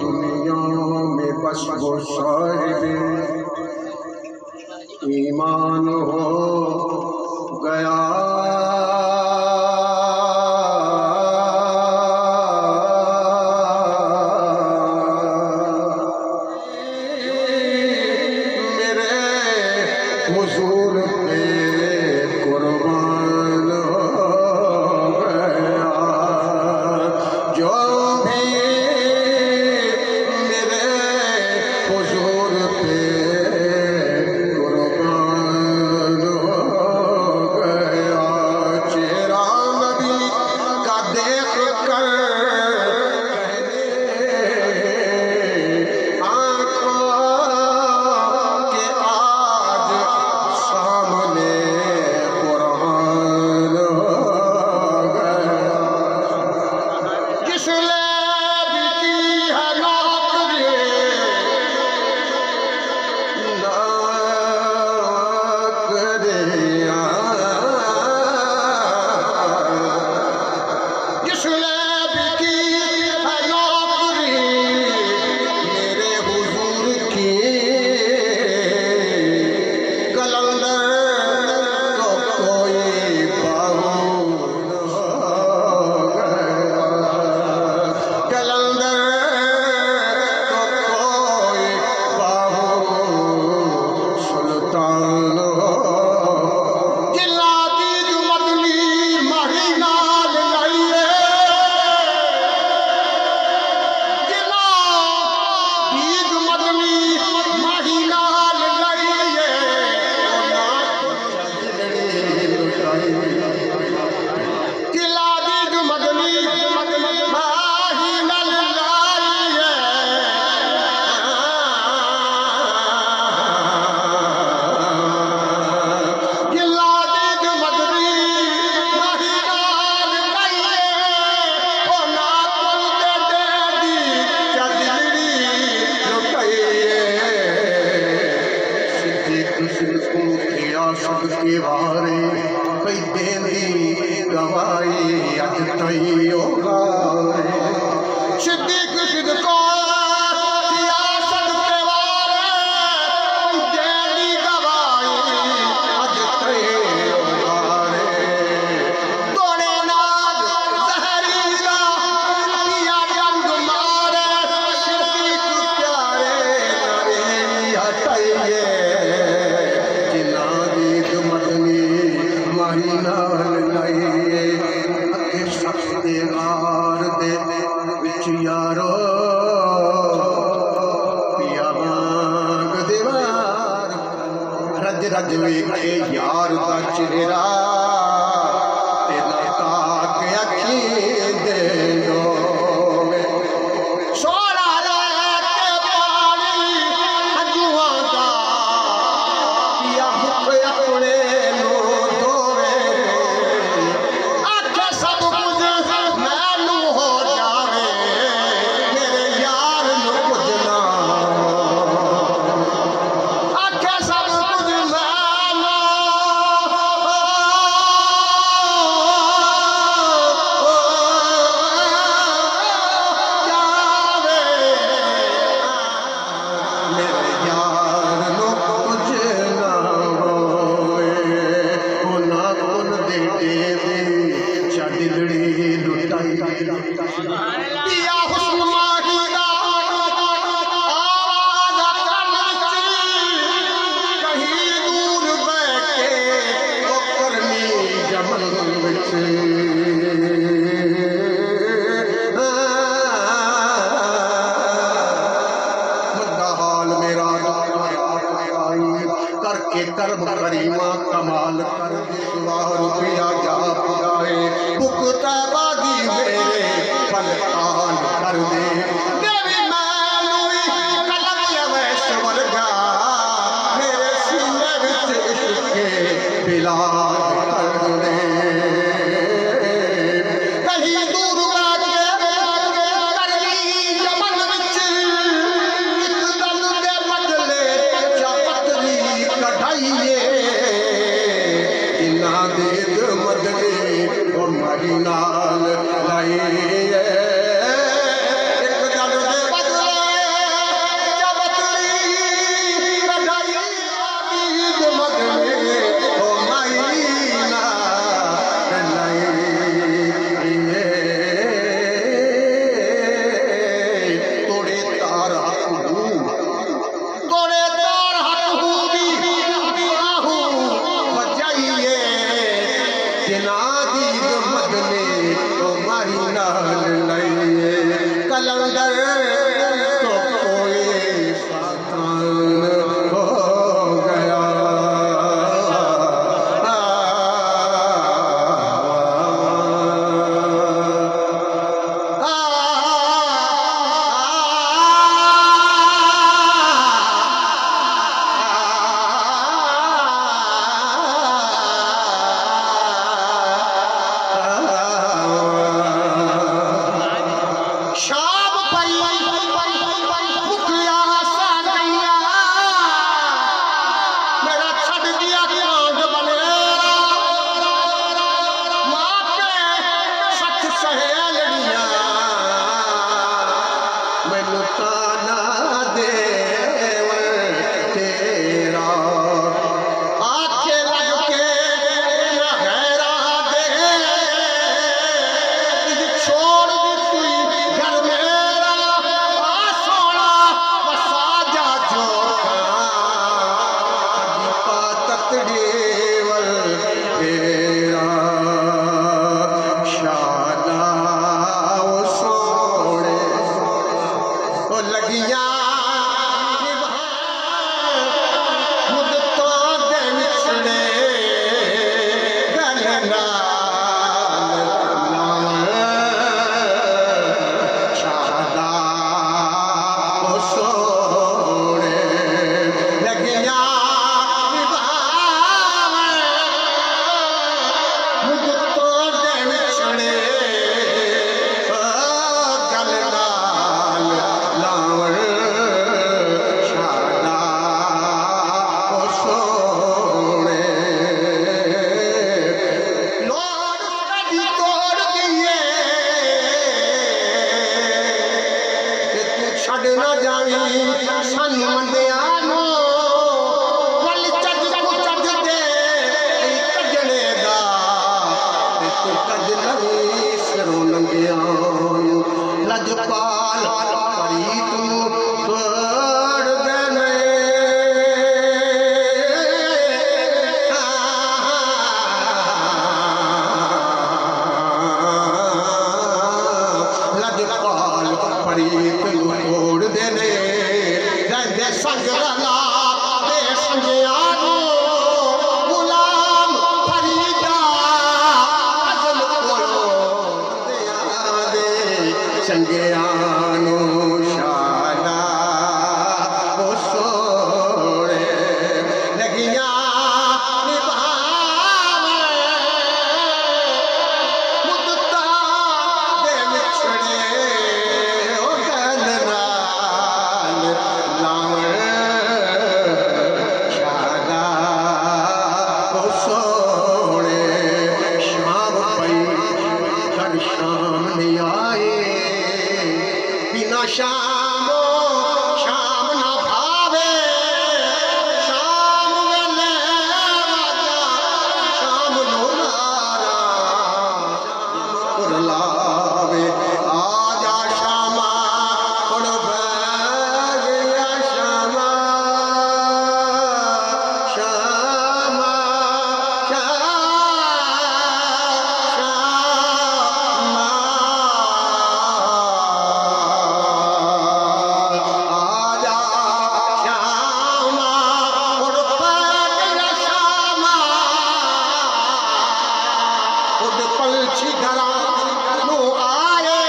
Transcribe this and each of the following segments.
दुनिया में बस वो साहिबे ईमान हो गया। मेरे हुजूर पे कुर्बान हो गया। जो भी मेरे हुजूर पे कुर्बान हो गया। चेहरा नबी का देख कर के बारे कोई देंदी गवाई अज तई होगा। सिद्दीक सिद्दको सियासत के बारे कोई देंदी गवाई अज तई होगा। तोड़े नाद जहरीला पिया जंग मारे सिद्दीक प्यारे नरेली हटाइए। यारो पिया मांग दीवार रज रज वेखे यार का चेहरा तेना ताक अखी दे दो। सोना के पानी हजुआ का पिया मुख अपने नो धोवे। आखे सब कुछ मैनू हो जावे मेरे यार नु कुछ ना। आखे सब कुछ मैनू जावे मेरे यार नु कुछ ना होवे। ना कुन दे दे दिलड़ी लुटाई पिया हुस्न माही दा आवाज करनी कहीं दूर बैठे वो करनी जमल विच। बड़ा हाल मेरा करके कर्म करीमा कमाल कर वाह रुपया जा पुजाए बुकता बागी मेरे फलतान कहीं दूर बागे करली जमन विच एक दल दे बदले चापतरी कढ़ाइए जिन्ना दे मदले ओ मारी नाल लाइए कलंदर तो कोई साकान हो गया छड़ना जावी सन मंदिया पल चज को चज दे कजने दा तू कज लगी सिरों नंगिया लजपाल परी तू तोड़ देने लजपाल परी तू तोड़ देने रहंदे संग रला दे संगियानो गुलाम फरीदा अजल कोलो दे संगियानो शाना ओ सोड़े लगिया निभावे मुद्दता दे विछड़े ओ गल नाल लावण शाना ओ सोड़े शाम पई जड़ शाम नहीं आए बिना शामो शाम ना भावे शाम वेले वाजा शाम नो नारा उड़लावे आजा शामा उड़ गया शामा शामा आजा श्यामा उड़ गया श्यामा उड़ पंछी घरा नो आए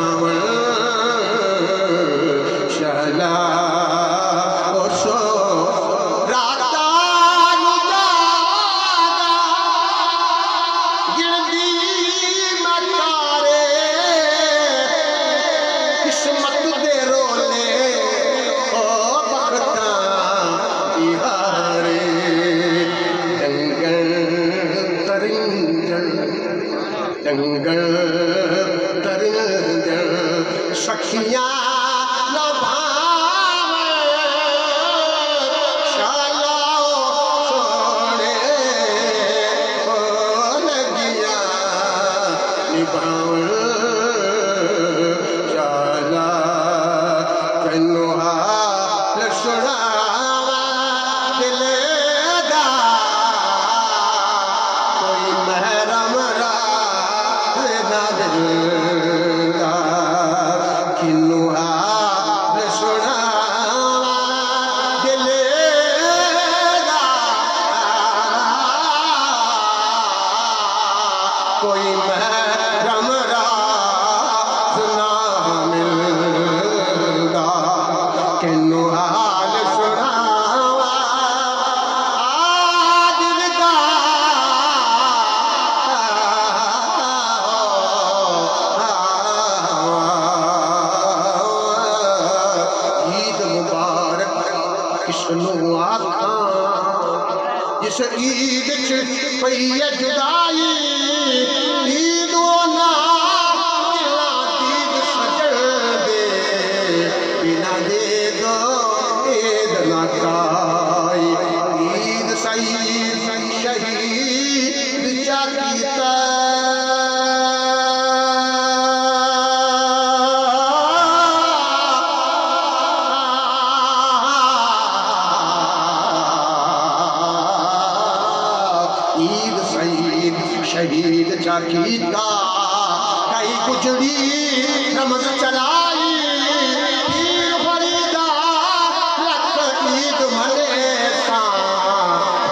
निभावन शहला ओशो राता गिरदी मतारे किस्मत दे रोले ओ बखता बिहारे दंगल दंगल तरिंजन सखियां न भावे शालाओ सोने ओ लगिया निभावन शाला कन्नुहा लसुड़ावा दिले दा कोई महरम किन्नुहा लसुड़ावा दिले दा कोई महरम ना मिलदा किन्नुहा लसुड़ावा दिल दा ईद मुबारक किसनू आखा जिस ईद च पई है जुदाई ईद ना दिला दीद सजण दे बिना दे दो ईद ना काई ईद सईद शहीद चा कीता ईद सईद शहीद चाकीता कई गुजरी रमज चलाई पीर फरीदा लख ईद मने सा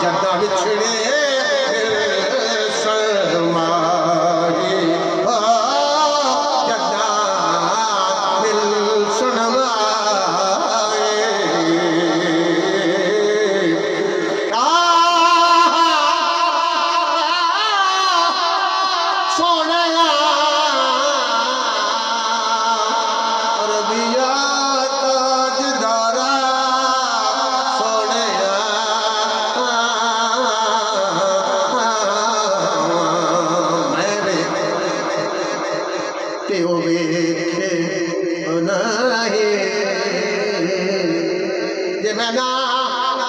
जदा विछड़े सरमाई जदा मिल सुनवाए सोने अरबिया ताजदारा सोने मेरे ते ओ वेखे नहीं जे मैं ना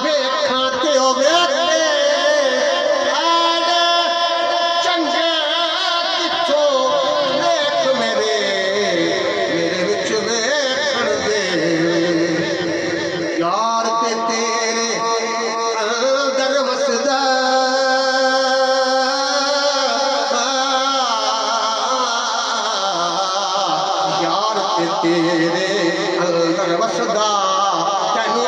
वेखा ते ओ वेखे यार ते तेरे अंदर वसदा यार ते तेरे अंदर वसदा तेनू